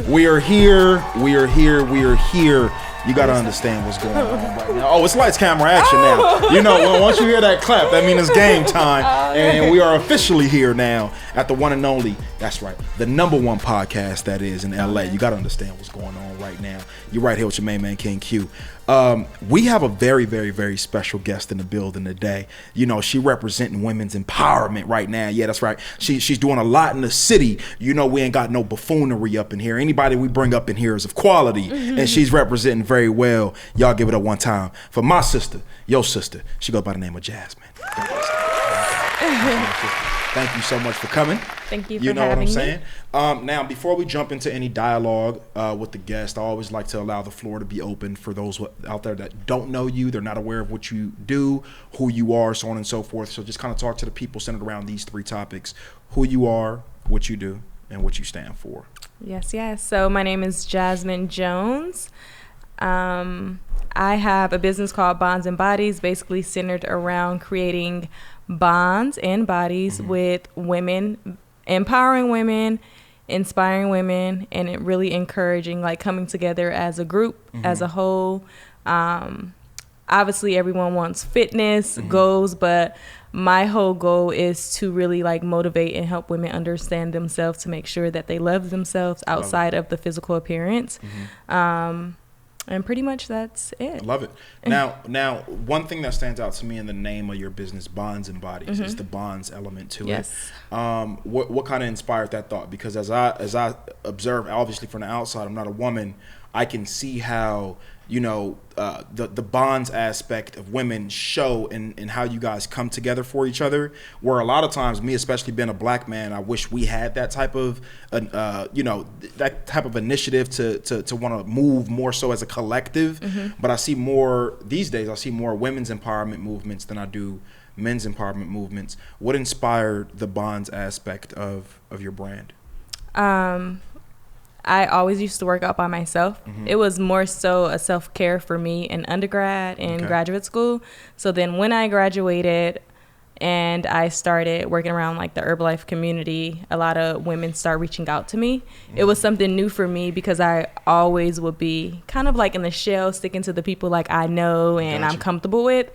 We are here. You got to understand what's going on right now. Oh, it's lights, camera, action now. You know, once you hear that clap, that means it's game time. And we are officially here now at the one and only, that's right, the #1 podcast that is in LA. You got to understand what's going on right now. You're right here with your main man, King Q. We have a very, very, very special guest in the building today. You know, she representing women's empowerment right now. Yeah, that's right. She's doing a lot in the city. You know, we ain't got no buffoonery up in here. Anybody we bring up in here is of quality, and she's representing very well. Y'all give it up one time for my sister, your sister. She goes by the name of Jasmine. Thank you so much for coming. Thank you for having me. You know what I'm saying? Now, before we jump into any dialogue with the guest, I always like to allow the floor to be open for those out there that don't know you. They're not aware of what you do, who you are, so on and so forth. So just kind of talk to the people centered around these 3 topics: who you are, what you do, and what you stand for. Yes. So my name is Jasmine Jones. I have a business called BondsandBodies, basically centered around creating bonds and bodies with women, empowering women, inspiring women, and it really encouraging, like, coming together as a group, as a whole. Obviously everyone wants fitness goals, but my whole goal is to really, like, motivate and help women understand themselves, to make sure that they love themselves outside of the physical appearance. And pretty much that's it. Love it. Now, one thing that stands out to me in the name of your business, BondsandBodies, is the bonds element to it. What kind of inspired that thought? Because as I observe, obviously from the outside, I'm not a woman, I can see how, you know, the bonds aspect of women show in how you guys come together for each other, where a lot of times, me especially being a black man, I wish we had that type of that type of initiative to want to move more so as a collective. But I see more these days, I see more women's empowerment movements than I do men's empowerment movements. What inspired the bonds aspect of your brand? I always used to work out by myself. It was more so a self-care for me in undergrad and graduate school. So then when I graduated and I started working around, like, the Herbalife community, a lot of women start reaching out to me. It was something new for me because I always would be kind of like in the shell, sticking to the people like I know and I'm comfortable with.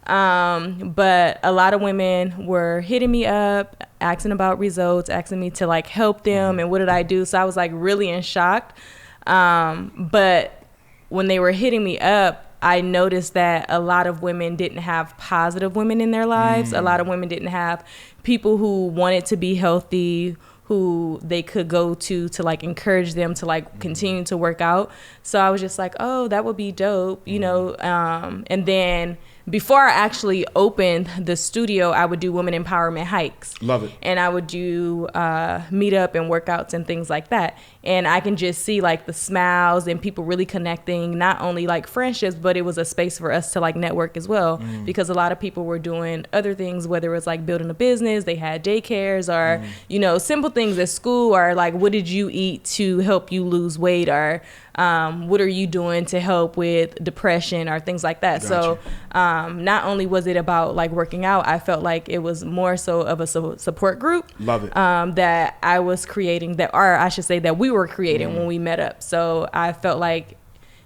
But a lot of women were hitting me up, asking about results, asking me to, like, help them, and what did I do? So I was, like, really in shock. But when they were hitting me up, I noticed that a lot of women didn't have positive women in their lives. A lot of women didn't have people who wanted to be healthy, who they could go to like, encourage them to, like, continue to work out. So I was just like, oh, that would be dope, you know? And then before I actually opened the studio, I would do women empowerment hikes. Love it. And I would do meetup and workouts and things like that. And I can just see, like, the smiles and people really connecting, not only, like, friendships, but it was a space for us to, like, network as well. Because a lot of people were doing other things, whether it was, like, building a business, they had daycares, or, you know, simple things at school, or, like, what did you eat to help you lose weight, or what are you doing to help with depression, or things like that. Gotcha. So not only was it about, like, working out, I felt like it was more so of a support group. Love it. That I was creating, that, or I should say that we were creating when we met up. So I felt like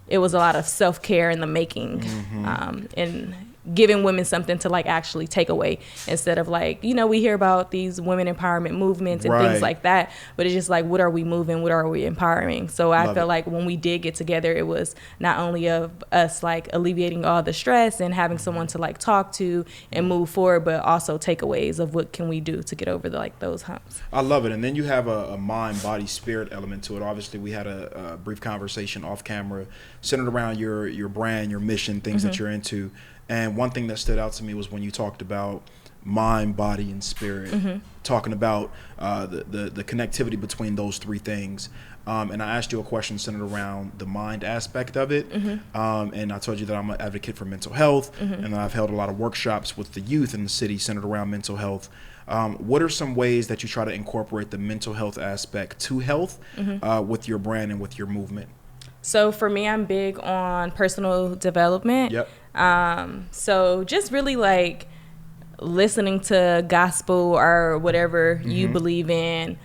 it was a lot of self-care in the making, and giving women something to, like, actually take away, instead of, like, you know, we hear about these women empowerment movements and things like that, but it's just like, what are we moving, what are we empowering? So I felt like when we did get together, it was not only of us, like, alleviating all the stress and having someone to, like, talk to and move forward, but also takeaways of what can we do to get over the, like, those humps. I love it. And then you have a mind, body, spirit element to it. Obviously we had a brief conversation off camera centered around your brand, your mission, things that you're into. And one thing that stood out to me was when you talked about mind, body, and spirit, talking about the connectivity between those 3 things. And I asked you a question centered around the mind aspect of it. And I told you that I'm an advocate for mental health, and I've held a lot of workshops with the youth in the city centered around mental health. What are some ways that you try to incorporate the mental health aspect to health with your brand and with your movement? So for me, I'm big on personal development. So just really, like, listening to gospel or whatever you believe in,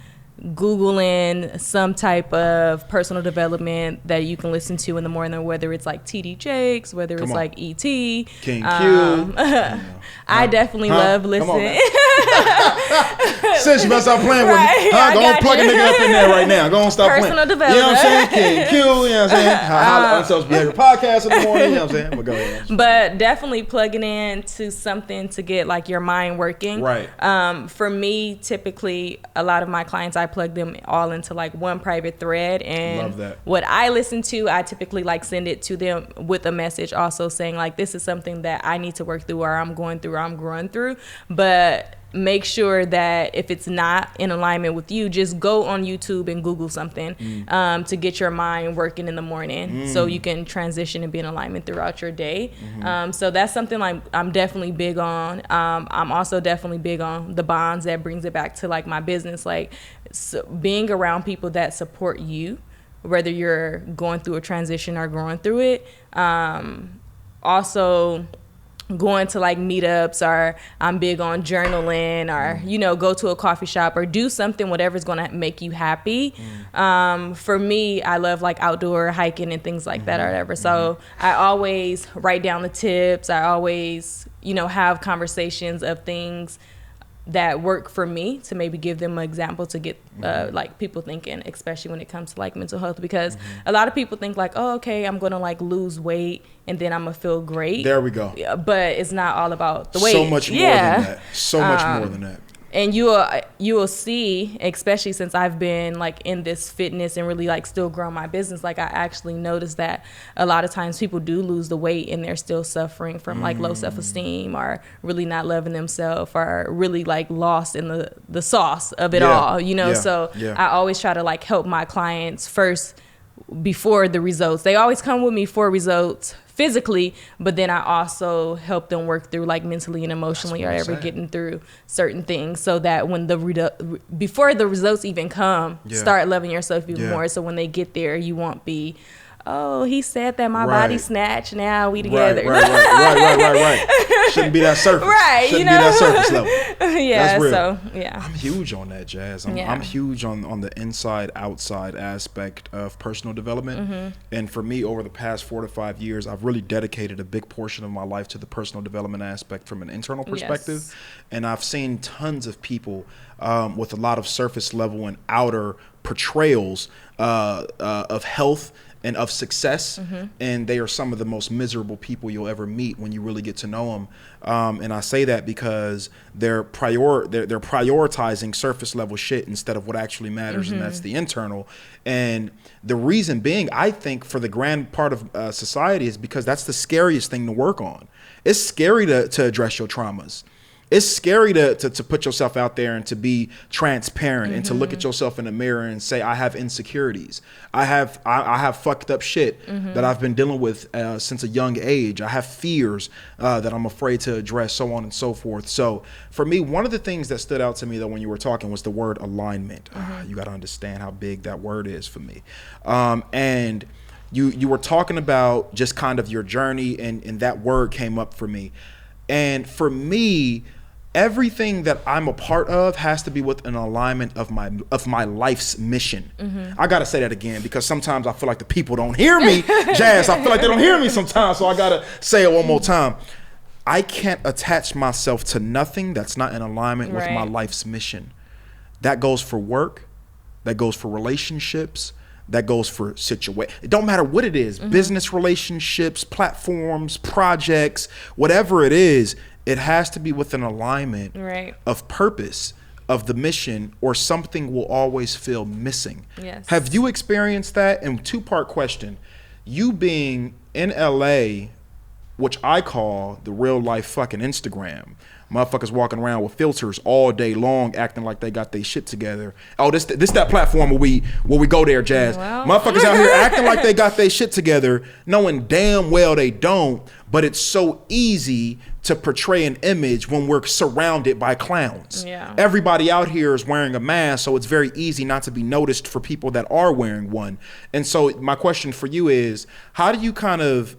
Googling some type of personal development that you can listen to in the morning, whether it's like TD Jakes, whether it's like ET. King Q. I definitely love listening. Since you better stop playing with me. Go on, plug a nigga up in there right now. Go on, stop personal playing. Development. You know what I'm saying? King Q, you know what I'm saying? Unselfish Behavior Podcast in the morning, you know what I'm saying? But go ahead. But definitely plugging in to something to get like your mind working. Right. For me, typically, a lot of my clients, I plug them all into like one private thread. And love that. What I listen to, I typically like send it to them with a message also saying like, this is something that I need to work through, or I'm going through, or I'm growing through. But make sure that if it's not in alignment with you, just go on YouTube and Google something to get your mind working in the morning so you can transition and be in alignment throughout your day. So that's something like I'm definitely big on. I'm also definitely big on the bonds. That brings it back to like my business, like being around people that support you, whether you're going through a transition or growing through it. Also going to like meetups, or I'm big on journaling, or go to a coffee shop or do something, whatever's going to make you happy. For me, I love like outdoor hiking and things like that or whatever. So I always write down the tips. I always have conversations of things that work for me to maybe give them an example to get like people thinking, especially when it comes to like mental health, because a lot of people think like, oh, okay, I'm gonna like lose weight and then I'm gonna feel great. There we go. But it's not all about the weight. So much more than that. So much more than that. And you will see, especially since I've been like in this fitness and really like still growing my business, like I actually noticed that a lot of times people do lose the weight and they're still suffering from like low self-esteem, or really not loving themselves, or really like lost in the sauce of it all, So I always try to like help my clients first before the results. They always come with me for results physically, but then I also help them work through like mentally and emotionally, or ever getting through certain things, so that when before the results even come, start loving yourself even more. So when they get there, you won't be, oh, he said that my body snatched, now we together. Right. Shouldn't be that surface. Right. Shouldn't be that surface level. Yeah. That's real. So yeah. I'm huge on that, Jazz. I'm huge on the inside outside aspect of personal development. And for me, over the past 4 to 5 years, I've really dedicated a big portion of my life to the personal development aspect from an internal perspective. And I've seen tons of people with a lot of surface level and outer portrayals of health and of success, and they are some of the most miserable people you'll ever meet when you really get to know them. And I say that because they're prioritizing surface level shit instead of what actually matters, and that's the internal. And the reason being, I think, for the grand part of society, is because that's the scariest thing to work on. It's scary to address your traumas. It's scary to put yourself out there and to be transparent and to look at yourself in the mirror and say, I have insecurities. I have fucked up shit that I've been dealing with since a young age. I have fears that I'm afraid to address, so on and so forth. So for me, one of the things that stood out to me though when you were talking was the word alignment. You got to understand how big that word is for me. And you were talking about just kind of your journey, and that word came up for me. And for me, everything that I'm a part of has to be with an alignment of my life's mission. I gotta say that again, because sometimes I feel like the people don't hear me, Jazz. I feel like they don't hear me sometimes, so I gotta say it one more time. I can't attach myself to nothing that's not in alignment with my life's mission. That goes for work, that goes for relationships, that goes for situation. It don't matter what it is, business relationships, platforms, projects, whatever it is, it has to be with an alignment of purpose, of the mission, or something will always feel missing. Yes. Have you experienced that? And 2-part question, you being in LA, which I call the real life fucking Instagram. Motherfuckers walking around with filters all day long, acting like they got their shit together. Oh, this that platform where we go there, Jazz. Well. Motherfuckers out here acting like they got their shit together, knowing damn well they don't. But it's so easy to portray an image when we're surrounded by clowns. Yeah. Everybody out here is wearing a mask, so it's very easy not to be noticed for people that are wearing one. And so my question for you is, how do you kind of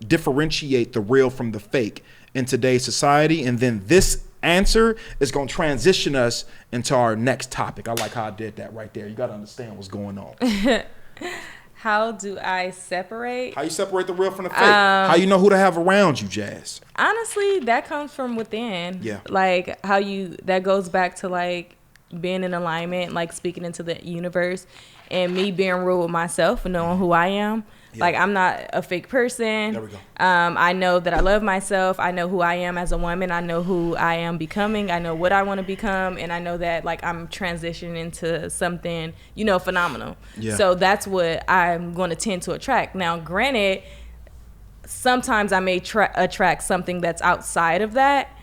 differentiate the real from the fake in today's society? And then this answer is going to transition us into our next topic. I like how I did that right there. You got to understand what's going on. How do I separate? How you separate the real from the fake? How you know who to have around you, Jas? Honestly, that comes from within. Yeah. Like that goes back to like being in alignment, like speaking into the universe, and me being real with myself and knowing who I am. Yeah. Like, I'm not a fake person. There we go. I know that I love myself. I know who I am as a woman. I know who I am becoming. I know what I want to become. And I know that, like, I'm transitioning into something, phenomenal. Yeah. So that's what I'm going to tend to attract. Now, granted, sometimes I may attract something that's outside of that.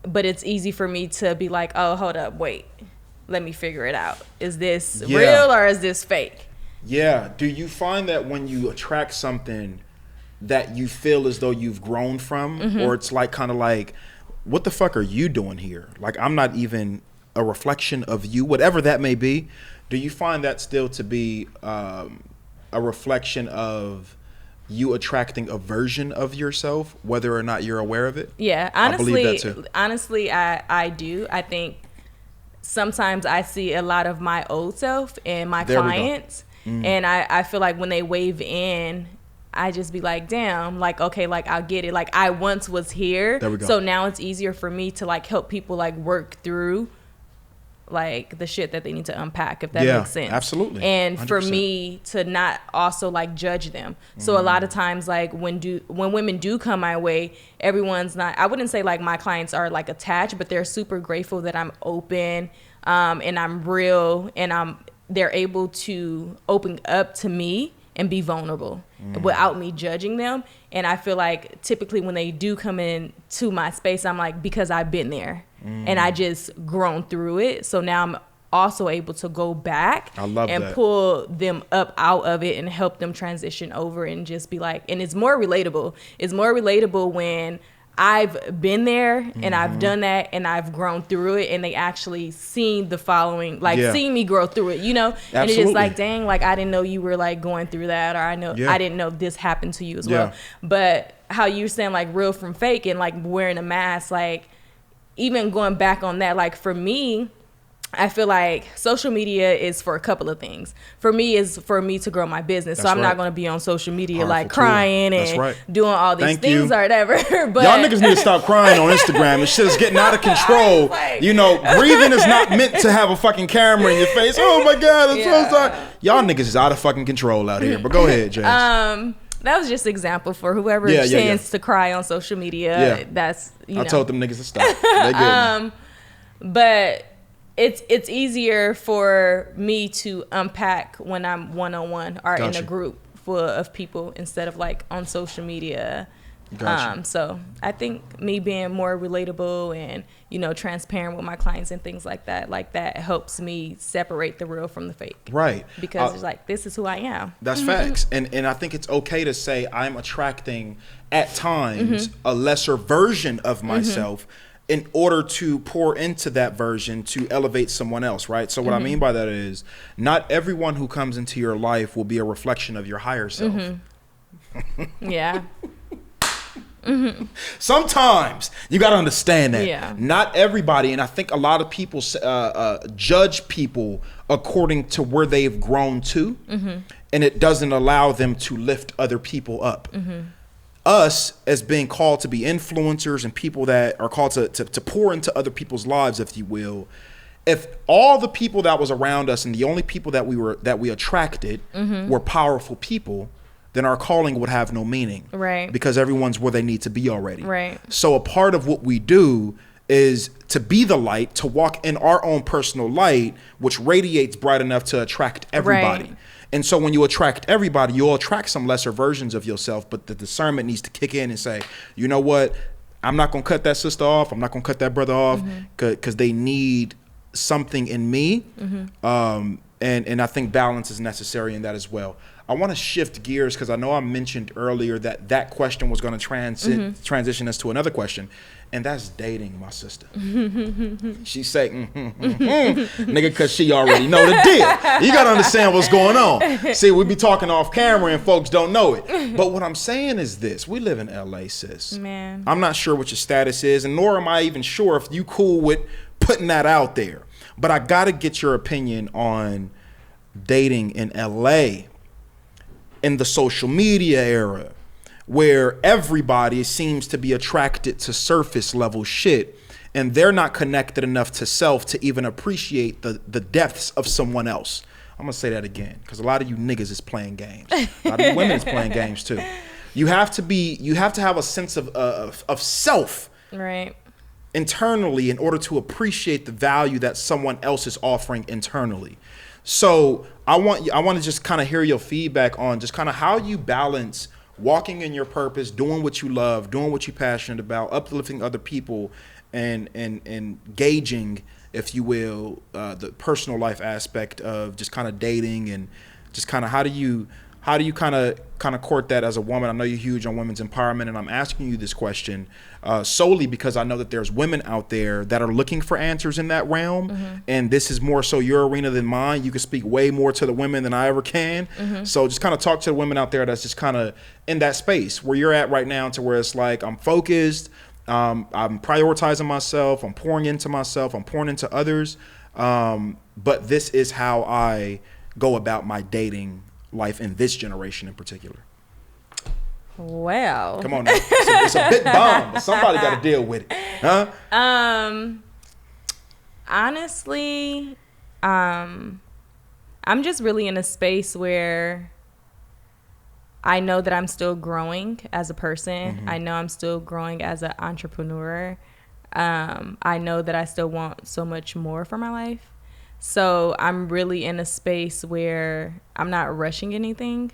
But it's easy for me to be like, oh, hold up, wait. Let me figure it out. Is this real or is this fake? Yeah. Do you find that when you attract something that you feel as though you've grown from, or it's like kind of like, what the fuck are you doing here? Like, I'm not even a reflection of you, whatever that may be. Do you find that still to be a reflection of you attracting a version of yourself, whether or not you're aware of it? Yeah, honestly, I do. I think sometimes I see a lot of my old self in my clients. And I feel like when they wave in, I just be like, damn, like, okay, like, I'll get it. Like, I once was here. There we go. So now it's easier for me to, like, help people, like, work through, like, the shit that they need to unpack, if that makes sense. Absolutely. And 100%. for me to not also, like, judge them. So a lot of times, like, when women do come my way, everyone's not, I wouldn't say, like, my clients are, like, attached, but they're super grateful that I'm open, and I'm real, and they're able to open up to me and be vulnerable without me judging them. And I feel like typically when they do come in to my space, I'm like, because I've been there and I just grown through it. So now I'm also able to go back and pull them up out of it and help them transition over and just be like, and it's more relatable. It's more relatable when I've been there and I've done that and I've grown through it, and they actually seen the following, like seeing me grow through it, And it's just like, dang, like, I didn't know you were like going through that, or I didn't know this happened to you as well. But how you're saying like real from fake and like wearing a mask, like even going back on that, like for me, I feel like social media is for a couple of things. For me, is for me to grow my business. So I'm not going to be on social media powerful like crying and doing all these things or whatever. But y'all niggas need to stop crying on Instagram. This shit is getting out of control. Breathing is not meant to have a fucking camera in your face. Oh my God, I'm so sorry. Y'all niggas is out of fucking control out here. But go ahead, Jas. That was just an example for whoever tends to cry on social media. Yeah. That's, I told them niggas to stop. They good. But it's easier for me to unpack when I'm one-on-one or in a group full of people instead of like on social media. So I think me being more relatable and, transparent with my clients and things like that helps me separate the real from the fake. Right. Because it's like, this is who I am. That's facts. And I think it's okay to say I'm attracting at times a lesser version of myself in order to pour into that version to elevate someone else, right? So what I mean by that is not everyone who comes into your life will be a reflection of your higher self. Yeah. Sometimes you got to understand that not everybody, and I think a lot of people judge people according to where they've grown to, and it doesn't allow them to lift other people up. Us as being called to be influencers and people that are called to pour into other people's lives, if you will. If all the people that was around us and the only people that we attracted were powerful people, then our calling would have no meaning. Right. Because everyone's where they need to be already. Right. So a part of what we do is to be the light, to walk in our own personal light, which radiates bright enough to attract everybody. Right. And so when you attract everybody, you'll attract some lesser versions of yourself, but the discernment needs to kick in and say, you know what? I'm not going to cut that sister off. I'm not going to cut that brother off because they need something in me. And I think balance is necessary in that as well. I want to shift gears because I know I mentioned earlier that question was going to transition us to another question, and that's dating, my sister. She say, nigga, because she already know the deal. You got to understand what's going on. See, we be talking off camera and folks don't know it. But what I'm saying is this. We live in L.A., sis. Man. I'm not sure what your status is, and nor am I even sure if you cool with putting that out there. But I got to get your opinion on dating in L.A. in the social media era, where everybody seems to be attracted to surface level shit, and they're not connected enough to self to even appreciate the depths of someone else. I'm gonna say that again, because a lot of you niggas is playing games. A lot of you women is playing games too. You have to have a sense of self, right, internally, in order to appreciate the value that someone else is offering internally. So I want to just kind of hear your feedback on just kind of how you balance walking in your purpose, doing what you love, doing what you're passionate about, uplifting other people, and gauging, if you will, the personal life aspect of just kind of dating, and just kind of how do you kind of court that as a woman? I know you're huge on women's empowerment, and I'm asking you this question solely because I know that there's women out there that are looking for answers in that realm, and this is more so your arena than mine. You can speak way more to the women than I ever can. So just kind of talk to the women out there that's just kind of in that space where you're at right now, to where it's like, I'm focused, I'm prioritizing myself, I'm pouring into myself, I'm pouring into others, but this is how I go about my dating life in this generation in particular. Well, come on now. It's a big bomb, but somebody got to deal with it, huh? Honestly, I'm just really in a space where I know that I'm still growing as a person. I know I'm still growing as an entrepreneur. I know that I still want so much more for my life. So I'm really in a space where I'm not rushing anything.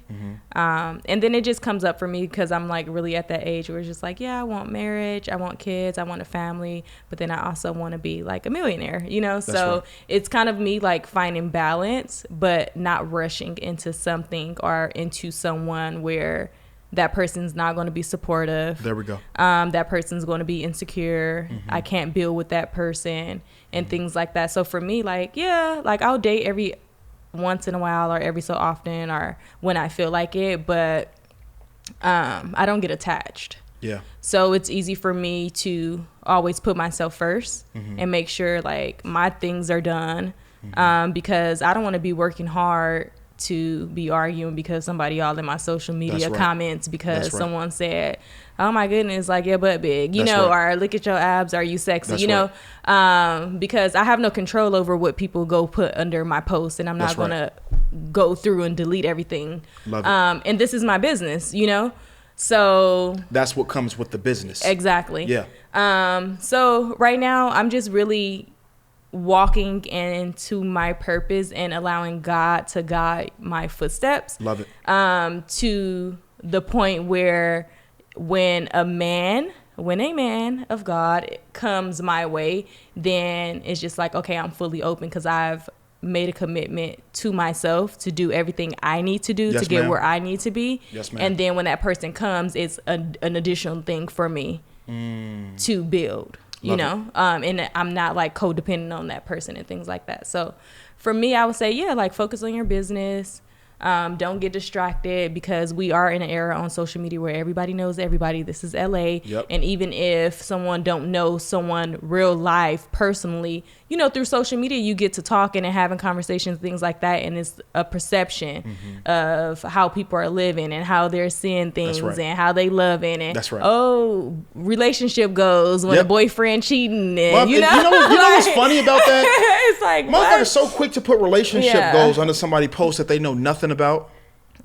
And then it just comes up for me because I'm like really at that age where it's just like, yeah, I want marriage, I want kids, I want a family, but then I also want to be like a millionaire, you know? So right. It's kind of me like finding balance, but not rushing into something or into someone where that person's not going to be supportive. There we go. That person's going to be insecure. I can't build with that person and things like that. So for me, like, yeah, like I'll date every once in a while or every so often or when I feel like it, but I don't get attached. Yeah. So it's easy for me to always put myself first and make sure like my things are done because I don't want to be working hard to be arguing because somebody all in my social media comments because someone said, oh my goodness, like your butt big, you know, or look at your abs, are you sexy, you know, because I have no control over what people go put under my post, and I'm not going to go through and delete everything. Love it. And this is my business, you know, so that's what comes with the business. Exactly. Yeah. So right now I'm just really walking into my purpose and allowing God to guide my footsteps. Love it. To the point where when a man of God comes my way, then it's just like, okay, I'm fully open because I've made a commitment to myself to do everything I need to do to get where I need to be. Yes, ma'am. And then when that person comes, it's an additional thing for me to build. You know, and I'm not like codependent on that person and things like that. So for me, I would say, yeah, like focus on your business. Don't get distracted because we are in an era on social media where everybody knows everybody. This is LA. Yep. And even if someone don't know someone real life personally, you know, through social media, you get to talking and having conversations, things like that. And it's a perception of how people are living and how they're seeing things and how they loving. And oh, relationship goes when a boyfriend cheating. And, you know what's funny about that? It's like, motherfuckers so quick to put relationship goals under somebody post that they know nothing about.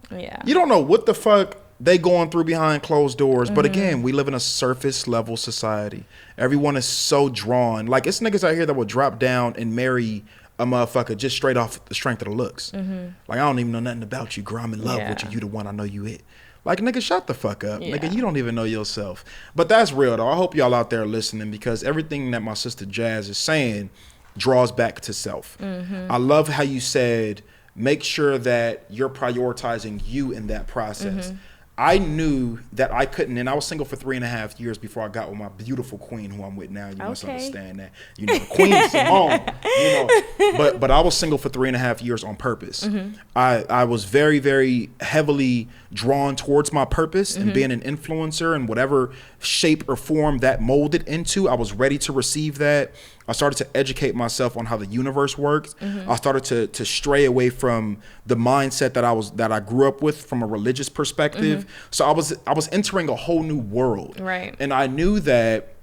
Yeah. You don't know what the fuck they going through behind closed doors. But again, we live in a surface level society. Everyone is so drawn. Like, it's niggas out here that will drop down and marry a motherfucker just straight off the strength of the looks. Like, I don't even know nothing about you, girl. I'm in love with you. You the one. I know you it. Like, nigga, shut the fuck up. Nigga, you don't even know yourself. But that's real, though. I hope y'all out there listening, because everything that my sister Jas is saying draws back to self. I love how you said make sure that you're prioritizing you in that process. I knew that I couldn't, and I was single for 3.5 years before I got with my beautiful queen, who I'm with now. You must understand that. You know, Queen Simone. You know, but I was single for 3.5 years on purpose. I was very, very heavily drawn towards my purpose and being an influencer in whatever shape or form that molded into. I was ready to receive that. I started to educate myself on how the universe works. I started to stray away from the mindset that I grew up with from a religious perspective. So I was entering a whole new world. Right. And I knew that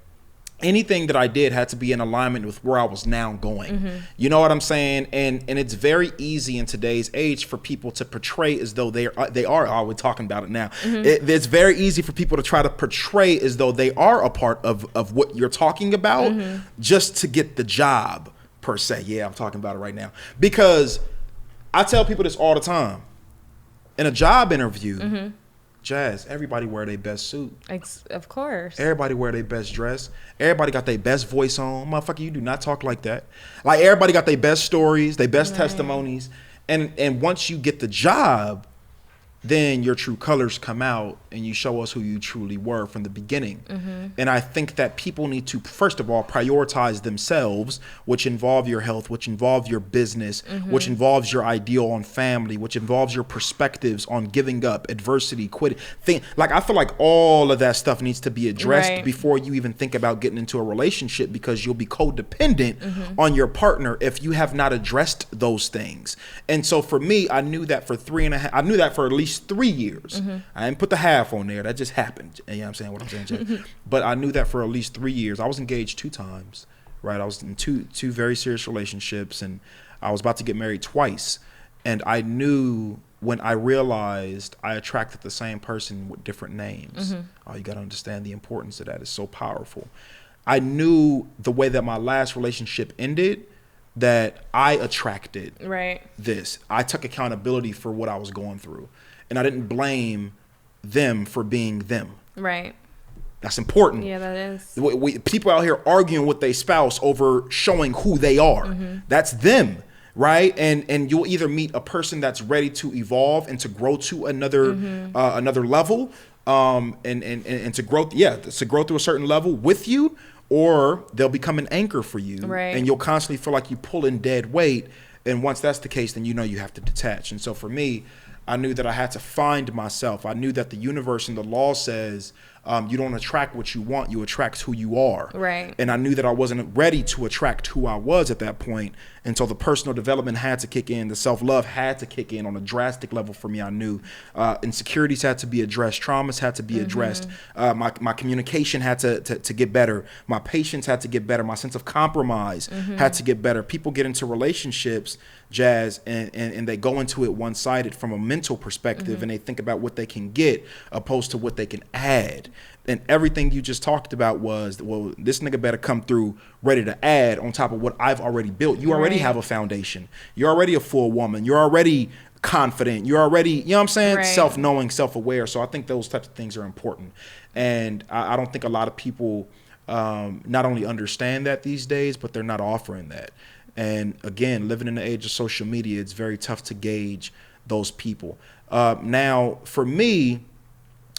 anything that I did had to be in alignment with where I was now going. You know what I'm saying? And it's very easy in today's age for people to portray as though they are. Oh, we're talking about it now. It's very easy for people to try to portray as though they are a part of what you're talking about just to get the job, per se. Yeah, I'm talking about it right now. Because I tell people this all the time. In a job interview, Jas, everybody wear their best suit. Of course. Everybody wear their best dress. Everybody got their best voice on. Motherfucker, you do not talk like that. Like, everybody got their best stories, their best testimonies. And once you get the job, then your true colors come out and you show us who you truly were from the beginning. And I think that people need to, first of all, prioritize themselves, which involve your health, which involve your business, which involves your ideal on family, which involves your perspectives on giving up, adversity, quitting. Like, I feel like all of that stuff needs to be addressed before you even think about getting into a relationship, because you'll be codependent on your partner if you have not addressed those things. And so for me, I knew that for at least 3 years. I didn't put the half on there. That just happened. You know what I'm saying? What I'm saying, Jay? But I knew that for at least 3 years. I was engaged 2 times, right? I was in two very serious relationships, and I was about to get married twice. And I knew when I realized I attracted the same person with different names. Oh, you got to understand the importance of that. It's so powerful. I knew the way that my last relationship ended, that I attracted this. I took accountability for what I was going through. And I didn't blame them for being them. Right. That's important. Yeah, that is. People out here arguing with their spouse over showing who they are. That's them, right? And you'll either meet a person that's ready to evolve and to grow to another level, and to grow through a certain level with you, or they'll become an anchor for you, and you'll constantly feel like you pulling dead weight. And once that's the case, then you know you have to detach. And so for me, I knew that I had to find myself. I knew that the universe and the law says you don't attract what you want, you attract who you are. Right. And I knew that I wasn't ready to attract who I was at that point. And so the personal development had to kick in. The self-love had to kick in on a drastic level for me. I knew insecurities had to be addressed. Traumas had to be addressed. My communication had to get better. My patience had to get better. My sense of compromise had to get better. People get into relationships, Jas, and they go into it one-sided from a mental perspective, and they think about what they can get opposed to what they can add. And everything you just talked about was, well, this nigga better come through ready to add on top of what I've already built. You already have a foundation. You're already a full woman. You're already confident. You're already, you know what I'm saying? Self-knowing, self-aware. So I think those types of things are important. And I don't think a lot of people not only understand that these days, but they're not offering that. And again, living in the age of social media, it's very tough to gauge those people. Now, for me,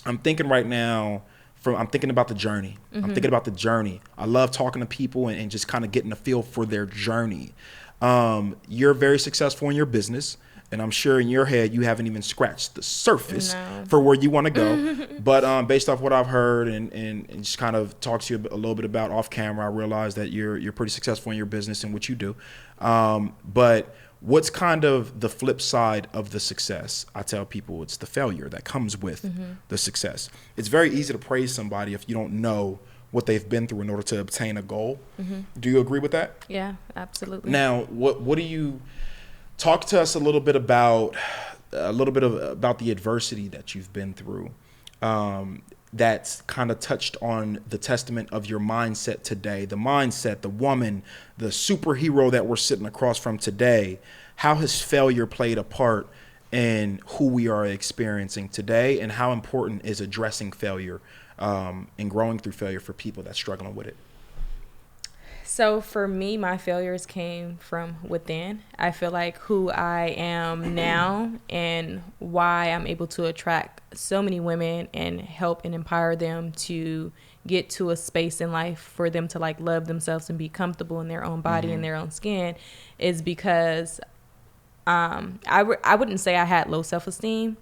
I'm thinking right now, I'm thinking about the journey. I'm thinking about the journey. I love talking to people and just kind of getting a feel for their journey. You're very successful in your business, and I'm sure in your head you haven't even scratched the surface for where you want to go. But based off what I've heard and just kind of talk to you a little bit about off camera, I realize that you're pretty successful in your business and what you do. But what's kind of the flip side of the success? I tell people it's the failure that comes with the success. It's very easy to praise somebody if you don't know what they've been through in order to obtain a goal. Do you agree with that? Yeah, absolutely. Now, what do you talk to us a little bit about the adversity that you've been through? That's kind of touched on the testament of your mindset today, the mindset, the woman, the superhero that we're sitting across from today. How has failure played a part in who we are experiencing today, and how important is addressing failure and growing through failure for people that's struggling with it? So for me, my failures came from within. I feel like who I am now and why I'm able to attract so many women and help and empower them to get to a space in life for them to like love themselves and be comfortable in their own body and their own skin is because I wouldn't say I had low self-esteem,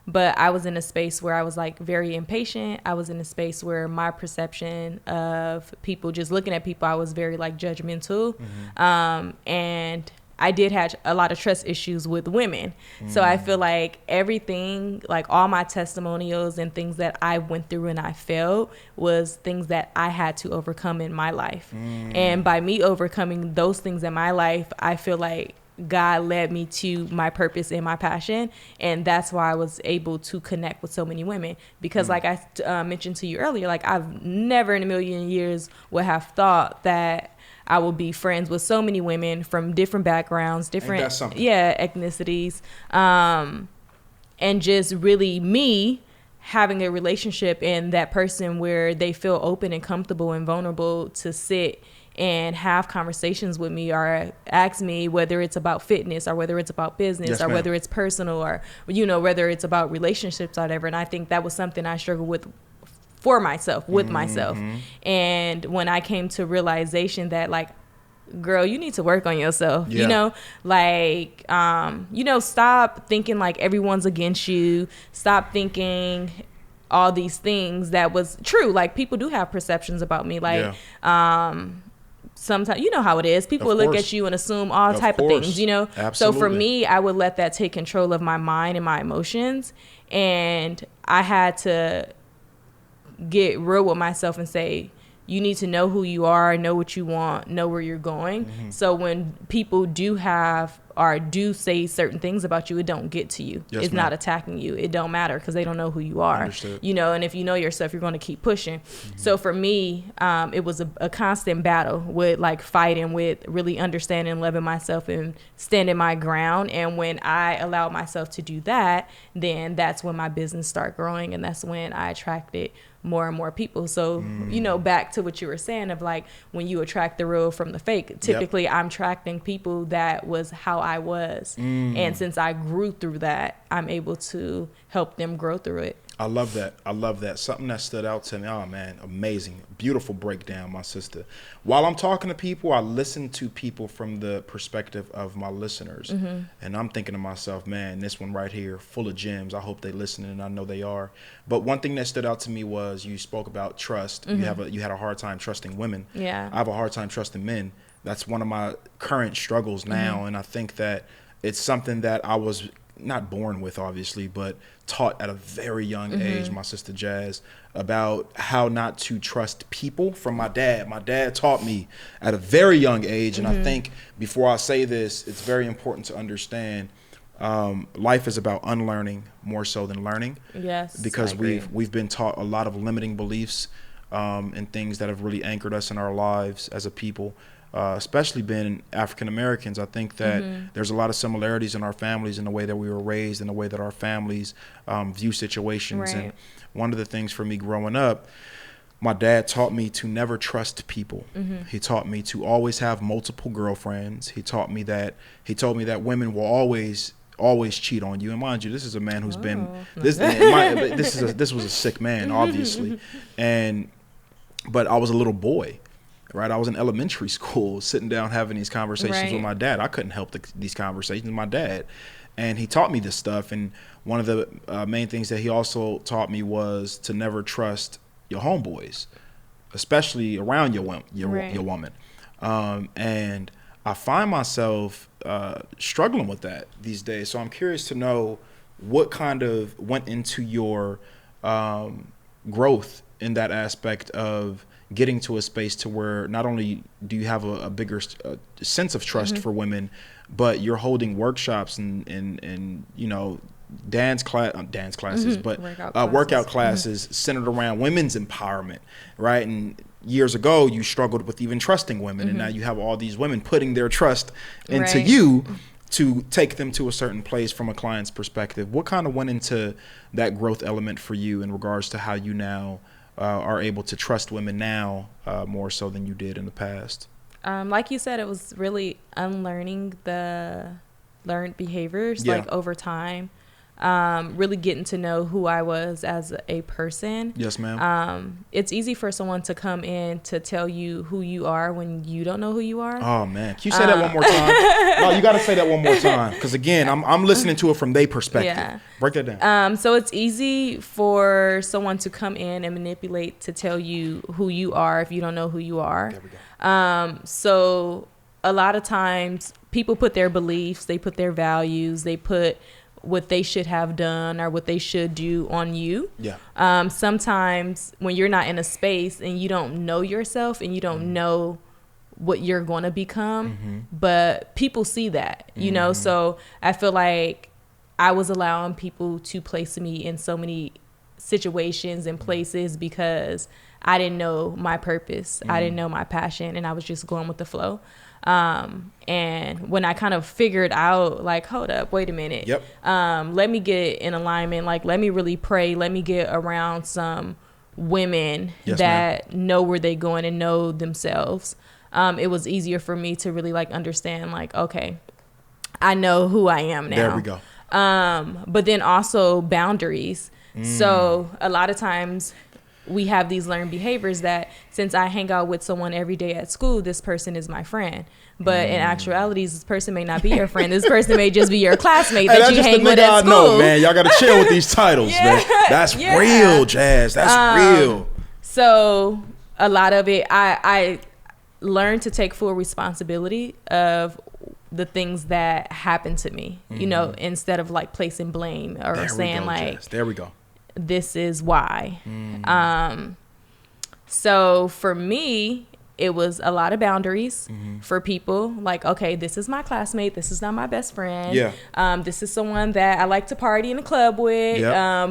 but I was in a space where I was like very impatient. I was in a space where my perception of people, just looking at people, I was very like judgmental. And I did have a lot of trust issues with women. So I feel like everything, like all my testimonials and things that I went through and I failed was things that I had to overcome in my life. And by me overcoming those things in my life, I feel like God led me to my purpose and my passion, and that's why I was able to connect with so many women. Because like I mentioned to you earlier, like I've never in a million years would have thought that I will be friends with so many women from different backgrounds, different ethnicities, and just really me having a relationship and that person where they feel open and comfortable and vulnerable to sit and have conversations with me or ask me whether it's about fitness or whether it's about business or whether it's personal or, you know, whether it's about relationships or whatever. And I think that was something I struggled with for myself, with myself. And when I came to realization that like, girl, you need to work on yourself, you know, like, you know, stop thinking like everyone's against you. Stop thinking all these things that was true. Like people do have perceptions about me. Like, sometimes, you know how it is. People will look at you and assume all type of things, you know? Absolutely. So for me, I would let that take control of my mind and my emotions. And I had to get real with myself and say, you need to know who you are, know what you want, know where you're going. So when people do have or do say certain things about you, it don't get to you. It's not attacking you. It don't matter because they don't know who you are. Understood. You know, and if you know yourself, you're going to keep pushing. So for me, it was a constant battle with like fighting with really understanding and loving myself and standing my ground. And when I allowed myself to do that, then that's when my business started growing, and that's when I attracted more and more people. So, you know, back to what you were saying of like when you attract the real from the fake, typically I'm attracting people that was how I was. And since I grew through that, I'm able to help them grow through it. I love that. I love that. Something that stood out to me. Oh, man, amazing. Beautiful breakdown, my sister. While I'm talking to people, I listen to people from the perspective of my listeners. And I'm thinking to myself, man, this one right here, full of gems. I hope they listening, and I know they are. But one thing that stood out to me was you spoke about trust. You had a hard time trusting women. Yeah. I have a hard time trusting men. That's one of my current struggles now. And I think that it's something that I was not born with, obviously, but taught at a very young age, my sister Jas, about how not to trust people from my dad. My dad taught me at a very young age, and I think before I say this, it's very important to understand life is about unlearning more so than learning. Yes, because we've been taught a lot of limiting beliefs and things that have really anchored us in our lives as a people. Especially being African Americans, I think that there's a lot of similarities in our families in the way that we were raised and the way that our families view situations. And one of the things for me growing up, my dad taught me to never trust people. He taught me to always have multiple girlfriends. He told me that women will always cheat on you. And mind you, this is a man who's been this was a sick man, obviously. But I was a little boy. Right, I was in elementary school, sitting down having these conversations with my dad. I couldn't help these conversations with my dad, and he taught me this stuff. And one of the main things that he also taught me was to never trust your homeboys, especially around your woman. And I find myself struggling with that these days. So I'm curious to know what kind of went into your growth in that aspect of getting to a space to where not only do you have a bigger sense of trust for women, but you're holding workshops and you know, workout classes centered around women's empowerment, right? And years ago, you struggled with even trusting women, and now you have all these women putting their trust into you to take them to a certain place from a client's perspective. What kind of went into that growth element for you in regards to how you now are able to trust women now more so than you did in the past? Like you said, it was really unlearning the learned behaviors, like over time. Really getting to know who I was as a person. Yes, ma'am. It's easy for someone to come in to tell you who you are when you don't know who you are. Oh man, can you say that one more time? No, you got to say that one more time, because again, I'm listening to it from their perspective. Yeah. Break that down. So it's easy for someone to come in and manipulate to tell you who you are if you don't know who you are. There we go. So a lot of times people put their beliefs, they put their values, they put what they should have done or what they should do on you. Yeah. Sometimes when you're not in a space and you don't know yourself and you don't know what you're going to become, but people see that, you know? So I feel like I was allowing people to place me in so many situations and places because I didn't know my purpose. I didn't know my passion, and I was just going with the flow. And when I kind of figured out, like, hold up, wait a minute. Yep. Let me get in alignment. Like, let me really pray. Let me get around some women that know where they're going and know themselves. It was easier for me to really like understand, like, okay, I know who I am now. There we go. But then also boundaries. So a lot of times we have these learned behaviors that since I hang out with someone every day at school, this person is my friend. But in actuality, this person may not be your friend. This person may just be your classmate that you hang with at school. No, man, y'all got to chill with these titles, man. That's real, Jas. That's real. So a lot of it, I learned to take full responsibility of the things that happened to me, you know, instead of like placing blame or saying like, there we go. This is why. So for me, it was a lot of boundaries for people. Like, okay, this is my classmate. This is not my best friend. Yeah. This is someone that I like to party in a club with.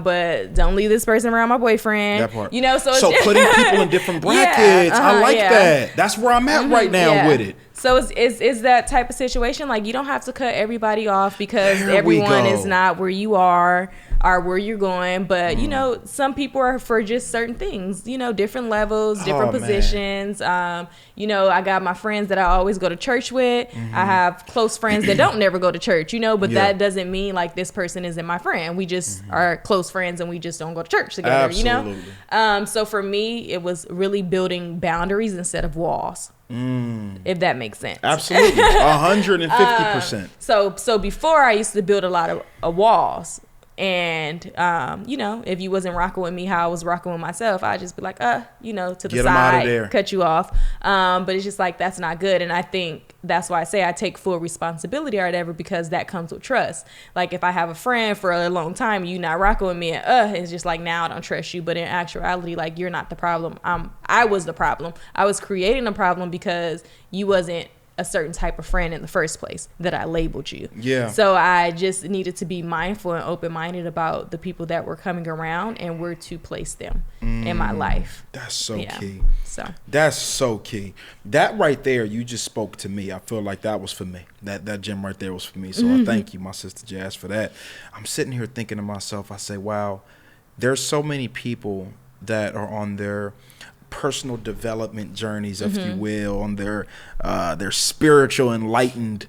But don't leave this person around my boyfriend. That part. You know, so putting people in different brackets. I like that. That's where I'm at right now with it. So it's that type of situation. Like, you don't have to cut everybody off because everyone is not where you are or where you're going. But, you know, some people are for just certain things, you know, different levels, different positions. You know, I got my friends that I always go to church with. I have close friends that don't never go to church, you know, but that doesn't mean like this person isn't my friend. We just are close friends and we just don't go to church together, you know? So for me, it was really building boundaries instead of walls. If that makes sense. Absolutely. 150%. So before I used to build a lot of walls, and you know, if you wasn't rocking with me how I was rocking with myself, I'd just be like, you know, to the side, cut you off. But it's just like, that's not good. And I think that's why I say I take full responsibility or whatever, because that comes with trust. Like, if I have a friend for a long time, you not rocking with me, and it's just like, now I don't trust you. But in actuality, like, you're not the problem. I was the problem. I was creating a problem because you wasn't a certain type of friend in the first place that I labeled you. Yeah. So I just needed to be mindful and open-minded about the people that were coming around and where to place them in my life. That's so key. So that's so key. That right there, you just spoke to me. I feel like that was for me. That gem right there was for me. So I thank you, my sister Jas, for that. I'm sitting here thinking to myself, I say, wow, there's so many people that are on their personal development journeys, if you will, on their spiritual enlightened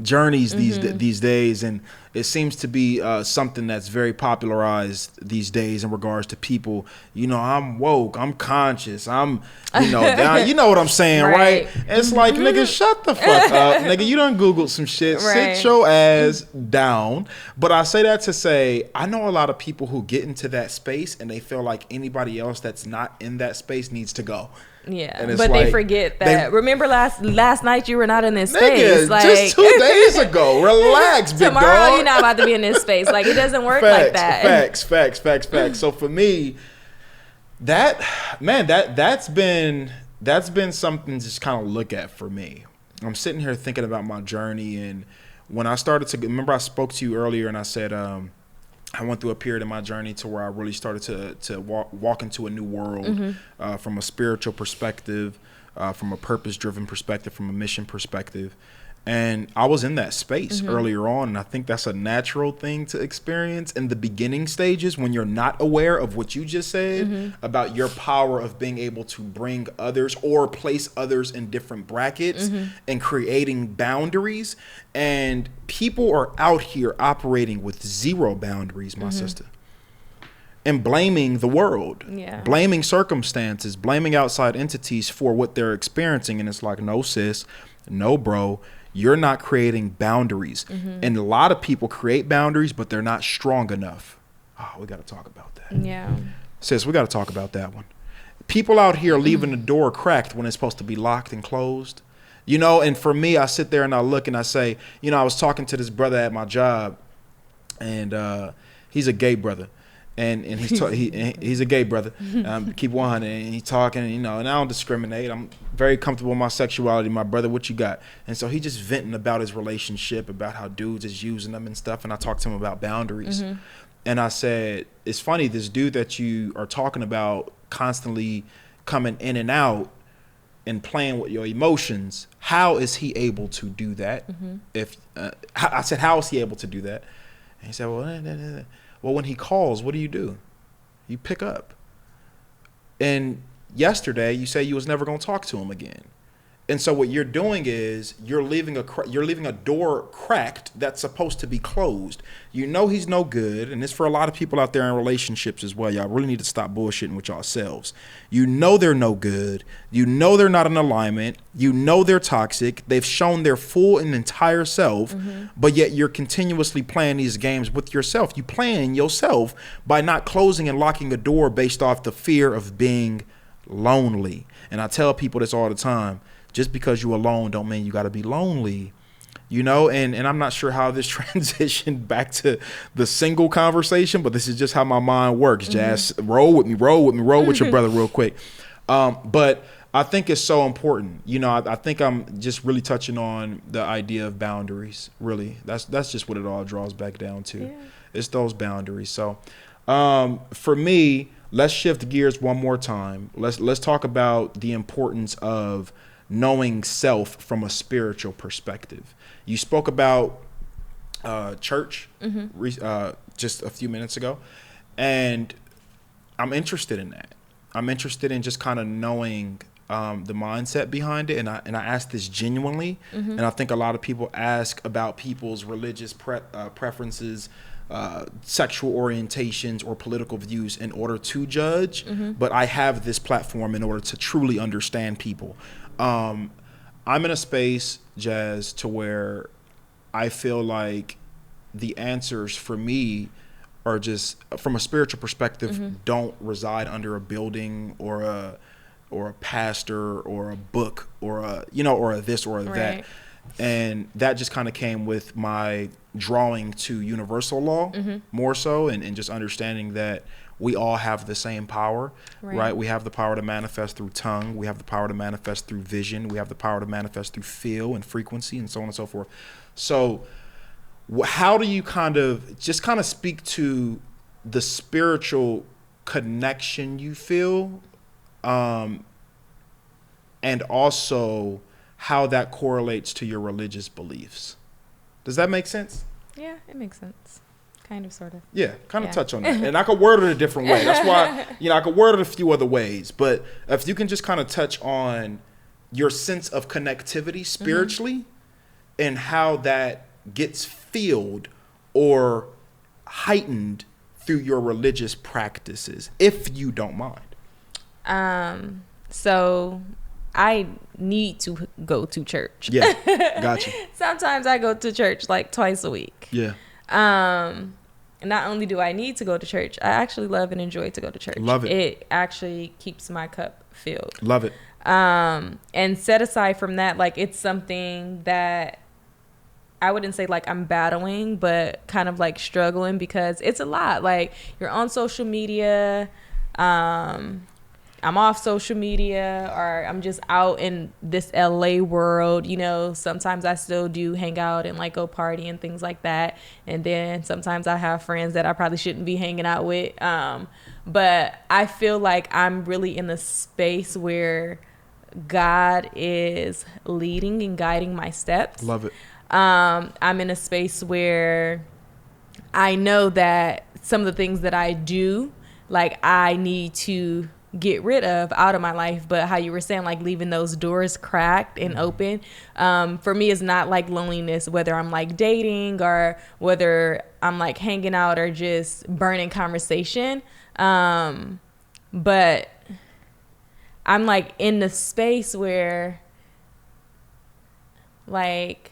journeys these days, and it seems to be something that's very popularized these days in regards to people, you know, I'm woke, I'm conscious, I'm, you know, down, you know what I'm saying, right? It's like, nigga, shut the fuck up, nigga, you done Googled some shit, sit your ass down. But I say that to say, I know a lot of people who get into that space and they feel like anybody else that's not in that space needs to go. Yeah, but like, they forget that. Remember last night you were not in this space. Like, just 2 days ago. Relax, big dog. Tomorrow you're not about to be in this space. Like, it doesn't work like that. Facts. So for me, that's been something to just kind of look at for me. I'm sitting here thinking about my journey, and when I started to remember, I spoke to you earlier, and I said I went through a period in my journey to where I really started to walk into a new world from a spiritual perspective, from a purpose-driven perspective, from a mission perspective. And I was in that space earlier on, and I think that's a natural thing to experience in the beginning stages when you're not aware of what you just said about your power of being able to bring others or place others in different brackets and creating boundaries. And people are out here operating with zero boundaries, my sister, and blaming the world, blaming circumstances, blaming outside entities for what they're experiencing. And it's like, no, sis, no, bro. You're not creating boundaries. And a lot of people create boundaries, but they're not strong enough. Oh, we got to talk about that. Yeah. Sis, we got to talk about that one. People out here leaving the door cracked when it's supposed to be locked and closed. You know, and for me, I sit there and I look and I say, you know, I was talking to this brother at my job, and he's a gay brother. And he's a gay brother. Keep 100, and he's talking, you know, and I don't discriminate. I'm very comfortable with my sexuality. My brother, what you got? And so he just venting about his relationship, about how dudes is using them and stuff. And I talked to him about boundaries. And I said, it's funny, this dude that you are talking about constantly coming in and out and playing with your emotions, how is he able to do that? If I said, how is he able to do that? And he said, well, when he calls, what do? You pick up. And yesterday, you say you was never going to talk to him again. And so what you're doing is you're leaving a door cracked that's supposed to be closed. You know he's no good, and it's for a lot of people out there in relationships as well. Y'all really need to stop bullshitting with yourselves. You know they're no good. You know they're not in alignment. You know they're toxic. They've shown their full and entire self, but yet you're continuously playing these games with yourself. You playing yourself by not closing and locking a door based off the fear of being lonely. And I tell people this all the time. Just because you're alone don't mean you got to be lonely, you know, and I'm not sure how this transitioned back to the single conversation, but this is just how my mind works. Jas, roll with your brother real quick. But I think it's so important. You know, I think I'm just really touching on the idea of boundaries. Really, that's just what it all draws back down to. Yeah. It's those boundaries. So for me, let's shift gears one more time. Let's talk about the importance of knowing self from a spiritual perspective. You spoke about church just a few minutes ago, and I'm interested in that. I'm interested in just kind of knowing the mindset behind it, and I ask this genuinely, and I think a lot of people ask about people's religious preferences, sexual orientations, or political views in order to judge, but I have this platform in order to truly understand people. I'm in a space, Jas, to where I feel like the answers for me are just, from a spiritual perspective, don't reside under a building or a pastor or a book or a this or a that. And that just kind of came with my drawing to universal law more so, and just understanding that we all have the same power, right? We have the power to manifest through tongue. We have the power to manifest through vision. We have the power to manifest through feel and frequency and so on and so forth. So how do you kind of speak to the spiritual connection you feel, and also how that correlates to your religious beliefs? Does that make sense? Yeah, it makes sense. Kind of, sort of. Yeah, kind of touch on that. And I could word it a different way. That's why, I could word it a few other ways. But if you can just kind of touch on your sense of connectivity spiritually and how that gets fueled or heightened through your religious practices, if you don't mind. So I need to go to church. Yeah, gotcha. Sometimes I go to church like twice a week. Yeah. Not only do I need to go to church, I actually love and enjoy to go to church. Love it. It actually keeps my cup filled. Love it. And set aside from that, like, it's something that I wouldn't say like I'm battling, but kind of like struggling, because it's a lot. Like, you're on social media, I'm off social media, or I'm just out in this LA world, sometimes I still do hang out and like go party and things like that. And then sometimes I have friends that I probably shouldn't be hanging out with. But I feel like I'm really in a space where God is leading and guiding my steps. Love it. I'm in a space where I know that some of the things that I do, like, I need to get rid of out of my life. But how you were saying, like, leaving those doors cracked and open, for me is not like loneliness, whether I'm like dating or whether I'm like hanging out or just burning conversation. But I'm like in the space where, like,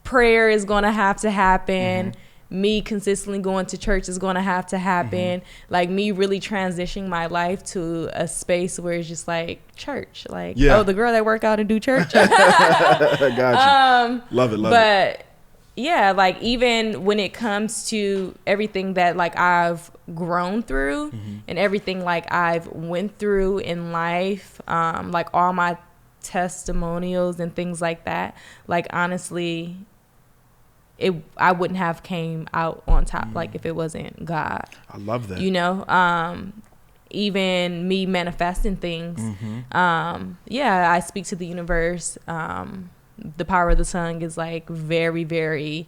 prayer is going to have to happen. Me consistently going to church is going to have to happen. Like, me really transitioning my life to a space where it's just like church. Like, oh, the girl that work out and do church. I got you. Love it. But yeah, like, even when it comes to everything that, like, I've grown through and everything, like, I've went through in life, like all my testimonials and things like that, like, honestly, I wouldn't have came out on top, like, if it wasn't God. I love that. You know, even me manifesting things. Yeah, I speak to the universe. The power of the tongue is, like, very, very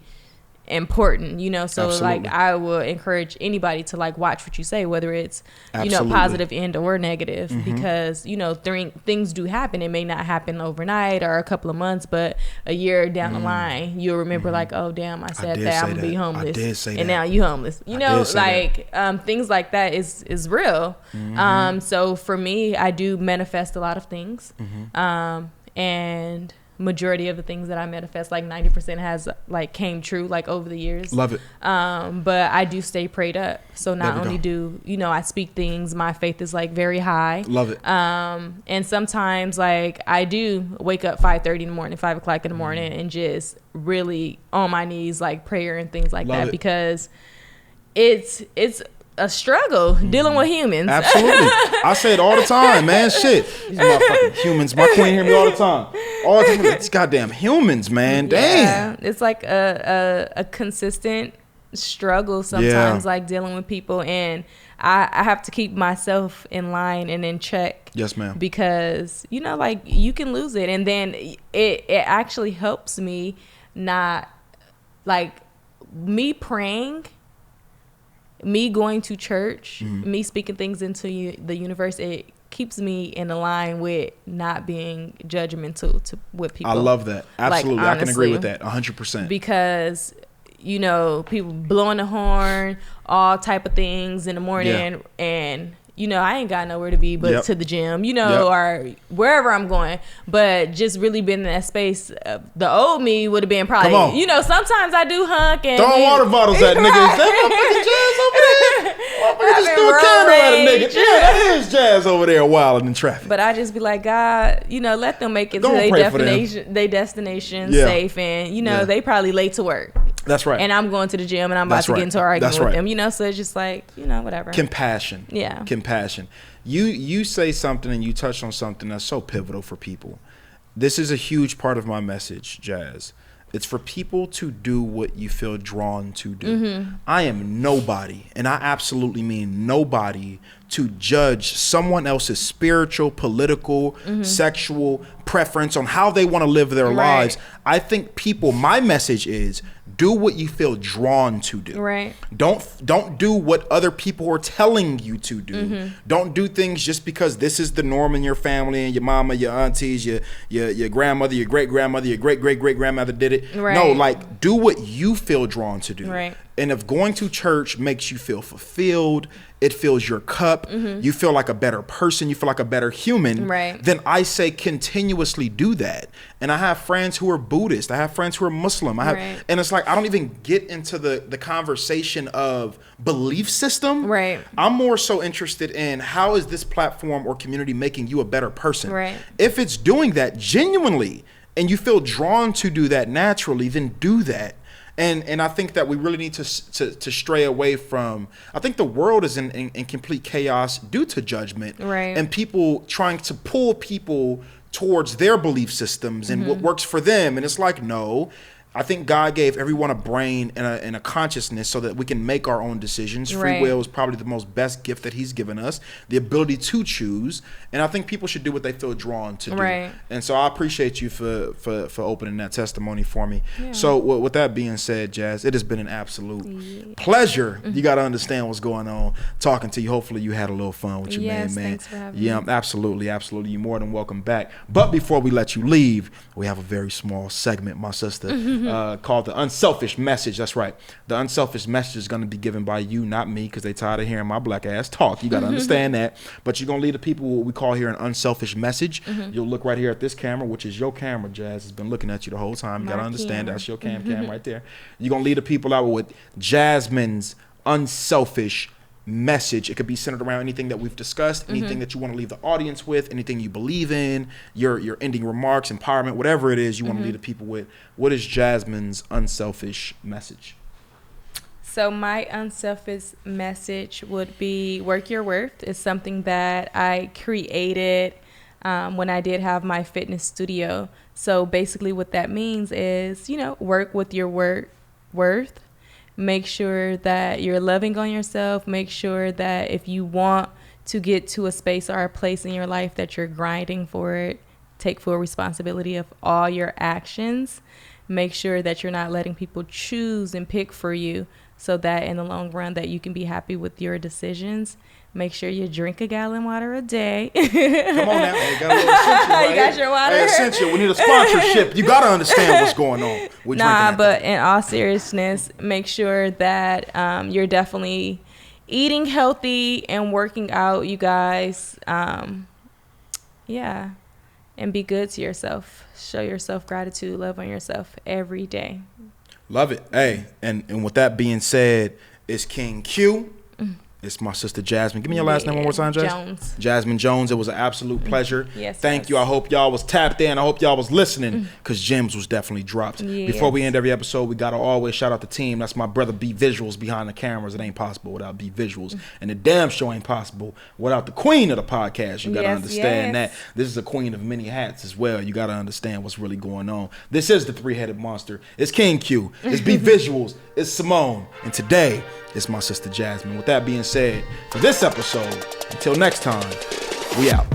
important, you know. So absolutely. Like, I will encourage anybody to, like, watch what you say, whether it's absolutely. You know, positive end or negative, because, you know, things do happen. It may not happen overnight or a couple of months, but a year down the line, you'll remember like, oh damn, I said that I'm gonna be homeless. I did say and that. Now you homeless, you know, like things like that is real. So for me, I do manifest a lot of things, and majority of the things that I manifest, like 90% has, like, came true, like, over the years. Love it. But I do stay prayed up. So not only do, you know, I speak things, my faith is, like, very high. Love it. And sometimes, like, I do wake up 5:30 in the morning, 5 o'clock in the morning, and just really on my knees, like, prayer and things like that, because it's a struggle dealing with humans. Absolutely. I say it all the time, man. Shit. These motherfucking humans. My queen hear me all the time. All the time. These goddamn humans, man. Damn. Yeah. It's like a consistent struggle sometimes, like, dealing with people. And I have to keep myself in line and in check. Yes, ma'am. Because, you know, like, you can lose it. And then it actually helps me not, like, me praying, me going to church, me speaking things into the universe, it keeps me in a line with not being judgmental with people. I love that. Absolutely. Like, honestly, I can agree with that 100%. Because, you know, people blowing the horn, all type of things in the morning, and, you know, I ain't got nowhere to be but to the gym, you know, or wherever I'm going. But just really being in that space, the old me would have been probably, you know, sometimes I do hunk and throwing water bottles at niggas. That motherfucking Jazz over there. Motherfucker just threw a candle at a nigga. Yeah, that is Jazz over there wilding in traffic. But I just be like, God, you know, let them make it to their destination safe, and, you know, they probably late to work. That's right. And I'm going to the gym and I'm about to get into an argument with them, you know, so it's just like, you know, whatever. Compassion. Yeah. Compassion. You say something and you touch on something that's so pivotal for people. This is a huge part of my message, Jazz. It's for people to do what you feel drawn to do. I am nobody, and I absolutely mean nobody, to judge someone else's spiritual, political, sexual preference on how they want to live their lives. I think my message is, do what you feel drawn to do. Right. Don't do what other people are telling you to do. Don't do things just because this is the norm in your family and your mama, your aunties, your grandmother, your great grandmother, your great great great grandmother did it. Right. No, like, do what you feel drawn to do. Right. And if going to church makes you feel fulfilled, it fills your cup, you feel like a better person, you feel like a better human, then I say continuously do that. And I have friends who are Buddhist, I have friends who are Muslim, and it's like, I don't even get into the conversation of belief system. I'm more so interested in, how is this platform or community making you a better person? If it's doing that genuinely and you feel drawn to do that naturally, then do that. And I think that we really need to stray away from, I think the world is in complete chaos due to judgment, and people trying to pull people towards their belief systems and what works for them. And it's like, no, I think God gave everyone a brain and a consciousness so that we can make our own decisions. Free will is probably the most best gift that he's given us, the ability to choose. And I think people should do what they feel drawn to do. Right. And so I appreciate you for opening that testimony for me. Yeah. So with that being said, Jas, it has been an absolute pleasure. You got to understand what's going on talking to you. Hopefully you had a little fun with your man. Thanks for having me. Yeah, absolutely. You're more than welcome back. But before we let you leave, we have a very small segment, my sister, called the Unselfish Message. That's right. The Unselfish Message is going to be given by you, not me, because they tired of hearing my black ass talk. You got to understand that. But you're going to lead the people what we call here an unselfish message. You'll look right here at this camera, which is your camera, Jas. Has been looking at you the whole time. You got to understand that's your cam right there. You're going to lead the people out with Jasmine's unselfish message. It could be centered around anything that we've discussed, anything that you want to leave the audience with, anything you believe in, your ending remarks, empowerment, whatever it is you want to leave the people with. What is Jasmine's unselfish message? So my unselfish message would be work your worth. It's something that I created when I did have my fitness studio. So basically what that means is, work with your worth. Make sure that you're loving on yourself. Make sure that if you want to get to a space or a place in your life that you're grinding for it, take full responsibility of all your actions. Make sure that you're not letting people choose and pick for you, so that in the long run that you can be happy with your decisions. Make sure you drink a gallon of water a day. Come on now. Hey, got a little essential right You got your water? Hey, essential. We need a sponsorship. You got to understand what's going on. But in all seriousness, make sure that you're definitely eating healthy and working out, you guys. And be good to yourself. Show yourself gratitude, love on yourself every day. Love it. Hey, and with that being said, it's King Q. It's my sister Jasmine. Give me your last name one more time, Jas. Jones. Jasmine Jones. It was an absolute pleasure. Yes. Thank you. I hope y'all was tapped in. I hope y'all was listening, because gems was definitely dropped. Yes. Before we end every episode, we gotta always shout out the team. That's my brother B Visuals behind the cameras. It ain't possible without B Visuals, and the damn show ain't possible without the queen of the podcast. You gotta understand that this is a queen of many hats as well. You gotta understand what's really going on. This is the three-headed monster. It's King Q. It's B Visuals. It's Simone, and today it's my sister Jasmine. With that being said, for this episode, until next time, we out.